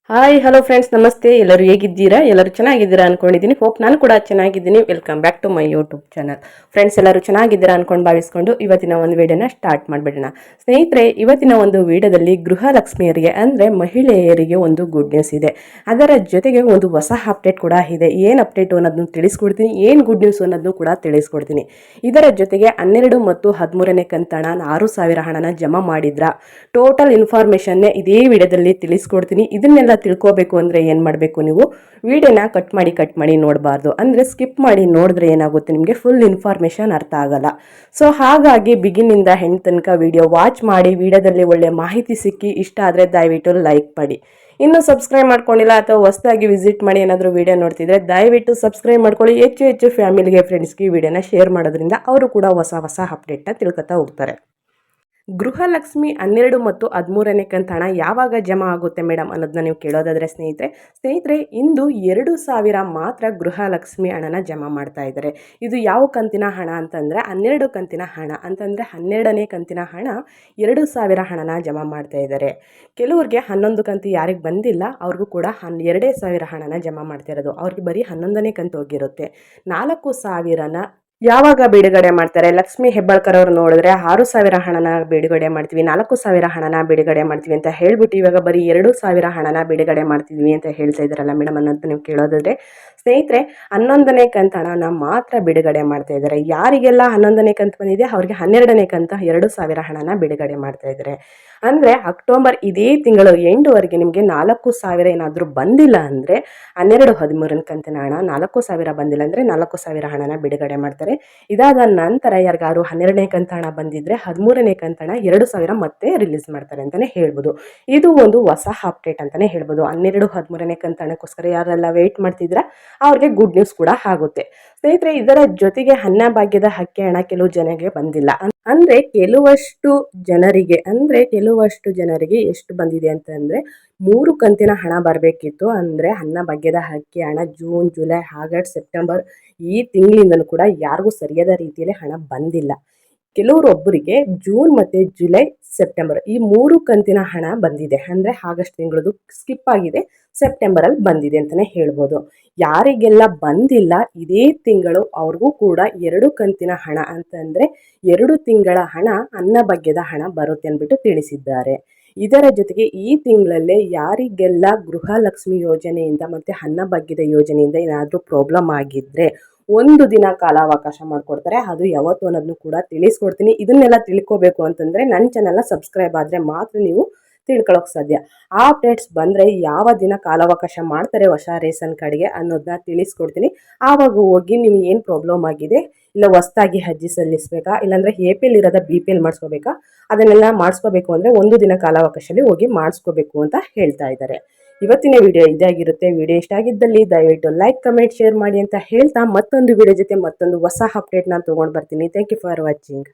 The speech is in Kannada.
ಹಾಯ್ ಹಲೋ ಫ್ರೆಂಡ್ಸ್, ನಮಸ್ತೆ. ಎಲ್ಲರೂ ಹೇಗಿದ್ದೀರಾ? ಎಲ್ಲರೂ ಚೆನ್ನಾಗಿದ್ದೀರಾ ಅನ್ಕೊಂಡಿದ್ದೀನಿ. ಹೋಪ್ ನಾನು ಕೂಡ ಚೆನ್ನಾಗಿದ್ದೀನಿ. Welcome back to my YouTube channel. Friends, ಎಲ್ಲರೂ ಚೆನ್ನಾಗಿದ್ದೀರಾ ಅನ್ಕೊಂಡು ಭಾವಿಸ್ಕೊಂಡು ಇವತ್ತಿನ ಒಂದು ವಿಡಿಯೋನ ಸ್ಟಾರ್ಟ್ ಮಾಡಿಬಿಡೋಣ. ಸ್ನೇಹಿತರೆ, ಇವತ್ತಿನ ಒಂದು ವಿಡಿಯೋದಲ್ಲಿ ಗೃಹಲಕ್ಷ್ಮಿಯರಿಗೆ ಅಂದರೆ ಮಹಿಳೆಯರಿಗೆ ಒಂದು ಗುಡ್ ನ್ಯೂಸ್ ಇದೆ. ಅದರ ಜೊತೆಗೆ ಒಂದು ಹೊಸ ಅಪ್ಡೇಟ್ ಕೂಡ ಇದೆ. ಏನು ಅಪ್ಡೇಟು ಅನ್ನೋದನ್ನು ತಿಳಿಸ್ಕೊಡ್ತೀನಿ, ಏನು ಗುಡ್ ನ್ಯೂಸ್ ಅನ್ನೋದನ್ನು ಕೂಡ ತಿಳಿಸ್ಕೊಡ್ತೀನಿ. ಇದರ ಜೊತೆಗೆ 12 ಮತ್ತು 13ನೇ ಕಂತಣ 6,000 ಹಣನ ಜಮಾ ಮಾಡಿದ್ರ ಟೋಟಲ್ ಇನ್ಫಾರ್ಮೇಷನ್ನೇ ಇದೇ ವಿಡಿಯೋದಲ್ಲಿ ತಿಳಿಸ್ಕೊಡ್ತೀನಿ. ಇದನ್ನೆಲ್ಲ ತಿಳ್ಕೋಬೇಕು ಅಂದರೆ ಏನು ಮಾಡಬೇಕು, ನೀವು ವಿಡಿಯೋನ ಕಟ್ ಮಾಡಿ ನೋಡಬಾರ್ದು. ಅಂದರೆ ಸ್ಕಿಪ್ ಮಾಡಿ ನೋಡಿದ್ರೆ ಏನಾಗುತ್ತೆ, ನಿಮಗೆ ಫುಲ್ ಇನ್ಫಾರ್ಮೇಷನ್ ಅರ್ಥ ಆಗಲ್ಲ. ಸೊ ಹಾಗಾಗಿ ಬಿಗಿನಿಂದ ಹೆಣ್ಣು ತನಕ ವಿಡಿಯೋ ವಾಚ್ ಮಾಡಿ. ವಿಡಿಯೋದಲ್ಲಿ ಒಳ್ಳೆ ಮಾಹಿತಿ ಸಿಕ್ಕಿ ಇಷ್ಟ ಆದರೆ ದಯವಿಟ್ಟು ಲೈಕ್ ಮಾಡಿ. ಇನ್ನು ಸಬ್ಸ್ಕ್ರೈಬ್ ಮಾಡ್ಕೊಂಡಿಲ್ಲ ಅಥವಾ ಹೊಸದಾಗಿ ವಿಸಿಟ್ ಮಾಡಿ ಏನಾದರೂ ವಿಡಿಯೋ ನೋಡ್ತಿದ್ರೆ ದಯವಿಟ್ಟು ಸಬ್ಸ್ಕ್ರೈಬ್ ಮಾಡ್ಕೊಳ್ಳಿ. ಹೆಚ್ಚು ಫ್ಯಾಮಿಲಿಗೆ, ಫ್ರೆಂಡ್ಸ್ಗೆ ವಿಡಿಯೋನ ಶೇರ್ ಮಾಡೋದ್ರಿಂದ ಅವರು ಕೂಡ ಹೊಸ ಅಪ್ಡೇಟ್ನ ತಿಳ್ಕೊತಾ ಹೋಗ್ತಾರೆ. ಗೃಹಲಕ್ಷ್ಮಿ 12 ಮತ್ತು 13ನೇ ಕಂತು ಹಣ ಯಾವಾಗ ಜಮಾ ಆಗುತ್ತೆ ಮೇಡಮ್ ಅನ್ನೋದನ್ನ ನೀವು ಕೇಳೋದಾದರೆ ಸ್ನೇಹಿತರೆ ಇಂದು 2,000 ಮಾತ್ರ ಗೃಹಲಕ್ಷ್ಮಿ ಹಣನ ಜಮಾ ಮಾಡ್ತಾ ಇದ್ದಾರೆ. ಇದು ಯಾವ ಕಂತಿನ ಹಣ ಅಂತಂದರೆ 12 ಕಂತಿನ ಹಣ ಅಂತಂದರೆ 12ನೇ ಕಂತಿನ ಹಣ 2,000 ಹಣನ ಜಮಾ ಮಾಡ್ತಾ ಇದ್ದಾರೆ. ಕೆಲವ್ರಿಗೆ 11 ಕಂತು ಯಾರಿಗೆ ಬಂದಿಲ್ಲ ಅವ್ರಿಗೂ ಕೂಡ 2,000 ಹಣನ ಜಮಾ ಮಾಡ್ತಾ ಇರೋದು. ಅವ್ರಿಗೆ ಬರೀ 11ನೇ ಕಂತು ಹೋಗಿರುತ್ತೆ. 4,000ನ ಯಾವಾಗ ಬಿಡುಗಡೆ ಮಾಡ್ತಾರೆ? ಲಕ್ಷ್ಮಿ ಹೆಬ್ಬಾಳ್ಕರ್ ಅವರು ನೋಡಿದ್ರೆ 6,000 ಹಣನ ಬಿಡುಗಡೆ ಮಾಡ್ತೀವಿ, 4,000 ಹಣನ ಬಿಡುಗಡೆ ಮಾಡ್ತೀವಿ ಅಂತ ಹೇಳ್ಬಿಟ್ಟು ಇವಾಗ ಬರೀ 2,000 ಹಣನ ಬಿಡುಗಡೆ ಮಾಡ್ತಿದ್ವಿ ಅಂತ ಹೇಳ್ತಾ ಇದ್ದಾರಲ್ಲ ಮೇಡಮ್ ಅನ್ನೋದು ನೀವು ಕೇಳೋದಾದ್ರೆ ಸ್ನೇಹಿತರೆ, 11ನೇ ಕಂತು ಹಣನ ಮಾತ್ರ ಬಿಡುಗಡೆ ಮಾಡ್ತಾ ಇದ್ದಾರೆ. ಯಾರಿಗೆಲ್ಲ 11ನೇ ಕಂತು ಬಂದಿದೆ ಅವ್ರಿಗೆ 12ನೇ ಕಂತು 2,000 ಹಣನ ಬಿಡುಗಡೆ ಮಾಡ್ತಾ ಇದ್ದಾರೆ. ಅಂದರೆ ಅಕ್ಟೋಬರ್ ಇದೇ ತಿಂಗಳು ಎಂಡ್ವರೆಗೆ ನಿಮಗೆ 4,000 ಏನಾದರೂ ಬಂದಿಲ್ಲ ಅಂದರೆ 12, 13ನೇ ಕಂತಿನ ಹಣ 4,000 ಬಂದಿಲ್ಲ ಅಂದರೆ 4,000 ಹಣನ ಬಿಡುಗಡೆ ಮಾಡ್ತಾರೆ. ಇದಾದ ನಂತರ ಯಾರಿಗಾರು 12ನೇ ಕಂತು ಹಣ ಬಂದಿದ್ರೆ 13ನೇ ಕಂತು ಹಣ 2,000 ಮತ್ತೆ ರಿಲೀಸ್ ಮಾಡ್ತಾರೆ ಅಂತಲೇ ಹೇಳ್ಬೋದು. ಇದು ಒಂದು ಹೊಸ ಅಪ್ಡೇಟ್ ಅಂತಲೇ ಹೇಳ್ಬೋದು. 12, 13ನೇ ಕಂತು ಹಣಕ್ಕೋಸ್ಕರ ಯಾರೆಲ್ಲ ವೆಯ್ಟ್ ಮಾಡ್ತಿದ್ರ ಅವ್ರಿಗೆ ಗುಡ್ ನ್ಯೂಸ್ ಕೂಡ ಆಗುತ್ತೆ. ಸ್ನೇಹಿತರೆ, ಇದರ ಜೊತೆಗೆ ಅನ್ನಭಾಗ್ಯದ ಅಕ್ಕಿ ಹಣ ಕೆಲವು ಜನರಿಗೆ ಬಂದಿಲ್ಲ. ಅಂದರೆ ಕೆಲವಷ್ಟು ಜನರಿಗೆ ಎಷ್ಟು ಬಂದಿದೆ ಅಂತಂದರೆ 3 ಕಂತಿನ ಹಣ ಬರಬೇಕಿತ್ತು. ಅಂದರೆ ಅನ್ನಭಾಗ್ಯದ ಅಕ್ಕಿ ಹಣ ಜೂನ್, ಜುಲೈ, ಆಗಸ್ಟ್, ಸೆಪ್ಟೆಂಬರ್ ಈ ತಿಂಗಳಿಂದಲೂ ಕೂಡ ಯಾರಿಗೂ ಸರಿಯಾದ ರೀತಿಯಲ್ಲಿ ಹಣ ಬಂದಿಲ್ಲ. ಕೆಲವರೊಬ್ಬರಿಗೆ ಜೂನ್ ಮತ್ತು ಜುಲೈ, ಸೆಪ್ಟೆಂಬರ್ ಈ 3 ಕಂತಿನ ಹಣ ಬಂದಿದೆ. ಅಂದರೆ ಆಗಸ್ಟ್ ತಿಂಗಳದು ಸ್ಕಿಪ್ ಆಗಿದೆ, ಸೆಪ್ಟೆಂಬರಲ್ಲಿ ಬಂದಿದೆ ಅಂತಲೇ ಹೇಳ್ಬೋದು. ಯಾರಿಗೆಲ್ಲ ಬಂದಿಲ್ಲ ಇದೇ ತಿಂಗಳು ಅವ್ರಿಗೂ ಕೂಡ 2 ಕಂತಿನ ಹಣ ಅಂತಂದರೆ 2 ತಿಂಗಳ ಹಣ ಅನ್ನಭಾಗ್ಯದ ಹಣ ಬರುತ್ತೆ ಅಂದ್ಬಿಟ್ಟು ತಿಳಿಸಿದ್ದಾರೆ. ಇದರ ಜೊತೆಗೆ ಈ ತಿಂಗಳಲ್ಲೇ ಯಾರಿಗೆಲ್ಲ ಗೃಹಲಕ್ಷ್ಮಿ ಯೋಜನೆಯಿಂದ ಮತ್ತು ಅನ್ನಭಾಗ್ಯದ ಯೋಜನೆಯಿಂದ ಏನಾದರೂ ಪ್ರಾಬ್ಲಮ್ ಆಗಿದ್ದರೆ 1 ದಿನ ಕಾಲಾವಕಾಶ ಮಾಡಿಕೊಡ್ತಾರೆ. ಅದು ಯಾವತ್ತು ಅನ್ನೋದನ್ನು ಕೂಡ ತಿಳಿಸ್ಕೊಡ್ತೀನಿ. ಇದನ್ನೆಲ್ಲ ತಿಳ್ಕೋಬೇಕು ಅಂತಂದರೆ ನನ್ನ ಚಾನಲ್ನ ಸಬ್ಸ್ಕ್ರೈಬ್ ಆದರೆ ಮಾತ್ರ ನೀವು ತಿಳ್ಕೊಳ್ಳೋಕೆ ಸಾಧ್ಯ. ಆ ಅಪ್ಡೇಟ್ಸ್ ಬಂದರೆ ಯಾವ ದಿನ ಕಾಲಾವಕಾಶ ಮಾಡ್ತಾರೆ ಹೊಸ ರೇಷನ್ ಕಾರ್ಡ್ಗೆ ಅನ್ನೋದನ್ನ ತಿಳಿಸ್ಕೊಡ್ತೀನಿ. ಆವಾಗ ಹೋಗಿ ನಿಮ್ಗೆ ಏನು ಪ್ರಾಬ್ಲಮ್ ಆಗಿದೆ, ಇಲ್ಲ ಹೊಸದಾಗಿ ಅರ್ಜಿ ಸಲ್ಲಿಸಬೇಕಾ, ಇಲ್ಲಾಂದರೆ APL ಇರೋದ BPL ಮಾಡಿಸ್ಕೋಬೇಕಾ, ಅದನ್ನೆಲ್ಲ ಮಾಡಿಸ್ಕೋಬೇಕು ಅಂದರೆ 1 ದಿನ ಕಾಲಾವಕಾಶದಲ್ಲಿ ಹೋಗಿ ಮಾಡಿಸ್ಕೋಬೇಕು ಅಂತ ಹೇಳ್ತಾ ಇದ್ದಾರೆ. ಇವತ್ತಿನ ವಿಡಿಯೋ ಇದಾಗಿರುತ್ತೆ. ವಿಡಿಯೋ ಇಷ್ಟ ಆಗಿದ್ದಲ್ಲಿ ದಯವಿಟ್ಟು ಲೈಕ್, ಕಮೆಂಟ್, ಶೇರ್ ಮಾಡಿ ಅಂತ ಹೇಳ್ತಾ ಮತ್ತೊಂದು ವಿಡಿಯೋ ಜೊತೆ ಮತ್ತೊಂದು ಹೊಸ ಅಪ್ಡೇಟ್ ನಾನು ತೊಗೊಂಡು ಬರ್ತೀನಿ. Thank you for watching.